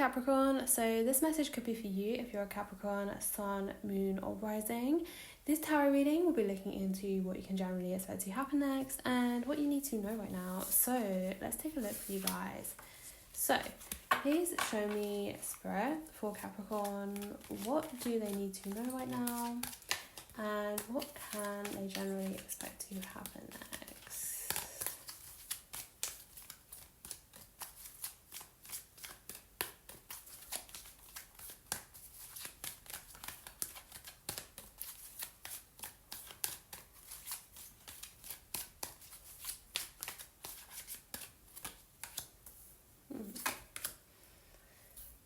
Capricorn, so this message could be for you if you're a Capricorn, Sun, Moon or Rising. This tarot reading will be looking into what you can generally expect to happen next and what you need to know right now. So let's take a look for you guys. So please show me, Spirit, for Capricorn, what do they need to know right now and what can they generally expect to happen next?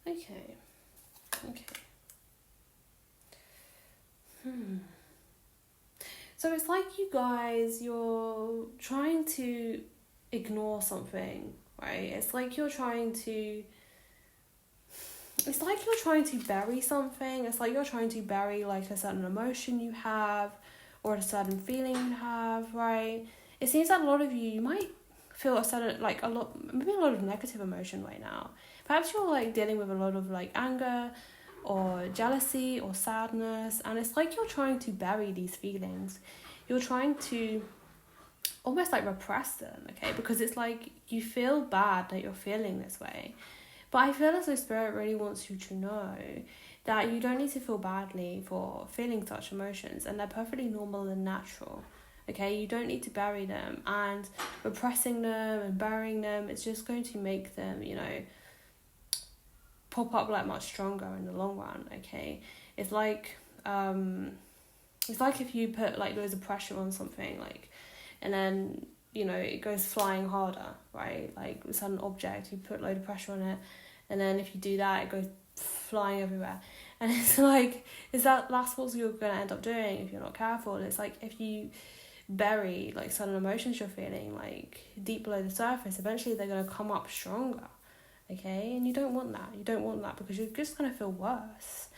Okay. So it's like you guys, you're trying to ignore something, right? It's like you're trying to bury something. It's like you're trying to bury like a certain emotion you have or a certain feeling you have, right? It seems that a lot of you might feel maybe a lot of negative emotion right now. Perhaps you're like dealing with a lot of like anger or jealousy or sadness, and it's like you're trying to bury these feelings. You're trying to almost like repress them, okay? Because it's like you feel bad that you're feeling this way. But I feel as though Spirit really wants you to know that you don't need to feel badly for feeling such emotions, and they're perfectly normal and natural. Okay, you don't need to bury them, and repressing them and burying them, it's just going to make them, pop up like much stronger in the long run. Okay, it's like if you put like loads of pressure on something, like, and then it goes flying harder, right? Like with an object, you put a load of pressure on it, and then if you do that, it goes flying everywhere. And it's like, that's what you're gonna end up doing if you're not careful. It's like if you bury like certain emotions you're feeling like deep below the surface, eventually they're going to come up stronger, okay? And you don't want that because you're just going to feel worse.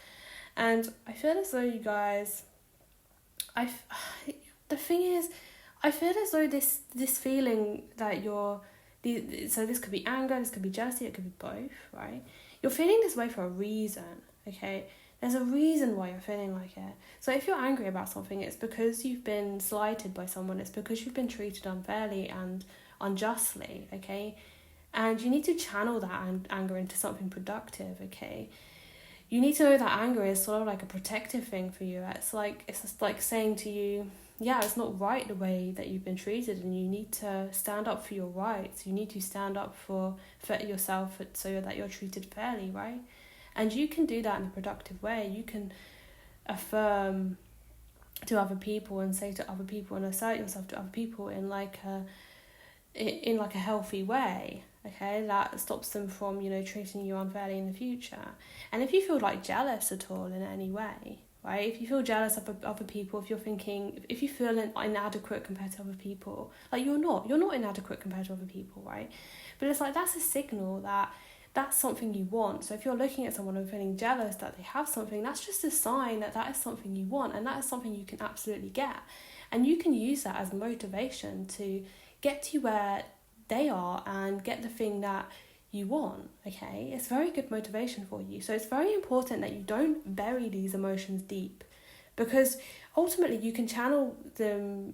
And I feel as though you guys, the thing is, I feel as though this feeling that so this could be anger, this could be jealousy, it could be both, right? You're feeling this way for a reason, okay? There's a reason why you're feeling like it. So if you're angry about something, it's because you've been slighted by someone. It's because you've been treated unfairly and unjustly, okay? And you need to channel that anger into something productive, okay? You need to know that anger is sort of like a protective thing for you. It's just like saying to you, yeah, it's not right the way that you've been treated, and you need to stand up for your rights. You need to stand up for yourself so that you're treated fairly, right? And you can do that in a productive way. You can affirm to other people and say to other people and assert yourself to other people in like a healthy way, okay? That stops them from, treating you unfairly in the future. And if you feel like jealous at all in any way, right? If you feel jealous of other people, if you feel inadequate compared to other people, like you're not inadequate compared to other people, right? But it's like that's a signal that that's something you want. So if you're looking at someone and feeling jealous that they have something, that's just a sign that is something you want, and that is something you can absolutely get. And you can use that as motivation to get to where they are and get the thing that you want, okay? It's very good motivation for you. So it's very important that you don't bury these emotions deep, because ultimately you can channel them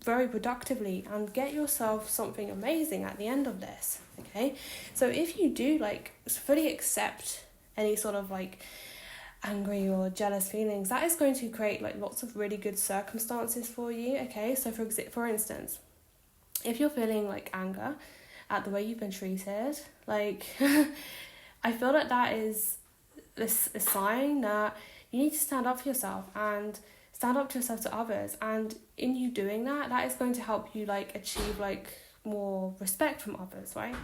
very productively and get yourself something amazing at the end of this, okay? So if you do like fully accept any sort of like angry or jealous feelings, that is going to create like lots of really good circumstances for you, okay? So for instance, if you're feeling like anger at the way you've been treated, like I feel that is a sign that you need to stand up for yourself and stand up to yourself to others, and in you doing that is going to help you like achieve like more respect from others, right?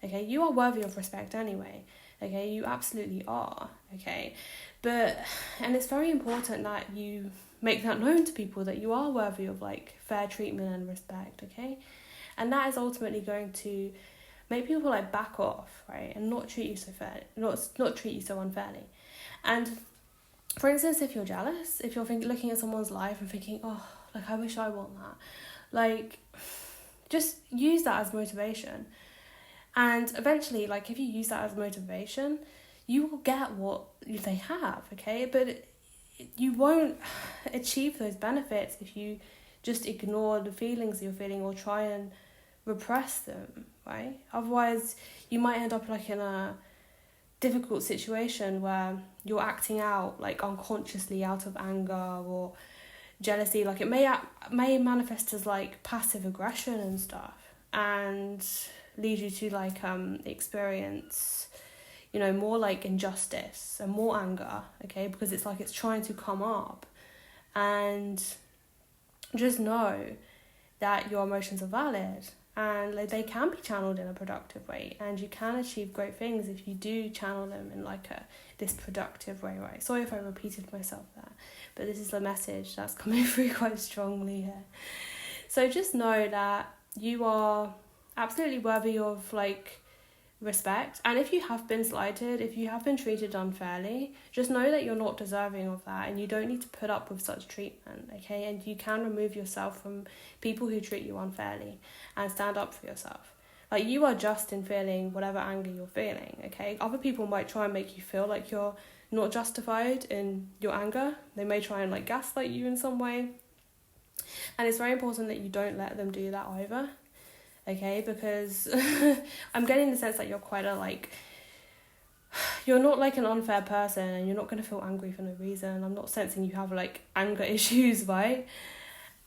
Okay, you are worthy of respect anyway, okay? You absolutely are, okay? And it's very important that you make that known to people, that you are worthy of like fair treatment and respect, okay? And that is ultimately going to make people like back off, right? And not treat you so fair, not treat you so unfairly. And for instance, if you're jealous, if you're looking at someone's life and thinking, oh, like I wish I want that, like just use that as motivation. And eventually, like if you use that as motivation, you will get what they have, okay? But you won't achieve those benefits if you just ignore the feelings you're feeling or try and repress them, right? Otherwise, you might end up like in a difficult situation where you're acting out like unconsciously out of anger or jealousy. Like it may manifest as like passive aggression and stuff, and lead you to like experience, you know, more like injustice and more anger, okay? Because it's like it's trying to come up. And just know that your emotions are valid, and like they can be channeled in a productive way, and you can achieve great things if you do channel them in like this productive way, right? Sorry if I repeated myself there, but this is the message that's coming through quite strongly here. So just know that you are absolutely worthy of like respect, and if you have been slighted, if you have been treated unfairly, just know that you're not deserving of that, and you don't need to put up with such treatment, okay? And you can remove yourself from people who treat you unfairly and stand up for yourself. Like, you are just in feeling whatever anger you're feeling, okay? Other people might try and make you feel like you're not justified in your anger. They may try and like gaslight you in some way, and it's very important that you don't let them do that either. Okay, because I'm getting the sense that you're quite a like, you're not like an unfair person, and you're not going to feel angry for no reason. I'm not sensing you have like anger issues, right?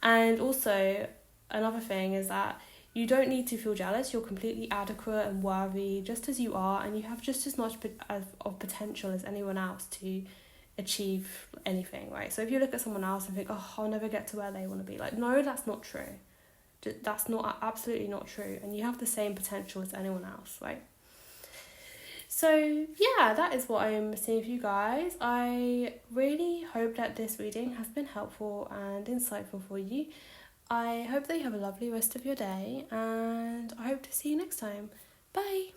And also, another thing is that you don't need to feel jealous. You're completely adequate and worthy just as you are, and you have just as much of potential as anyone else to achieve anything, right? So if you look at someone else and think, oh, I'll never get to where they want to be, like, no, that's not true. That's not absolutely not true, and you have the same potential as anyone else, right? So yeah, that is what I'm seeing for you guys. I really hope that this reading has been helpful and insightful for you. I hope that you have a lovely rest of your day, and I hope to see you next time. Bye.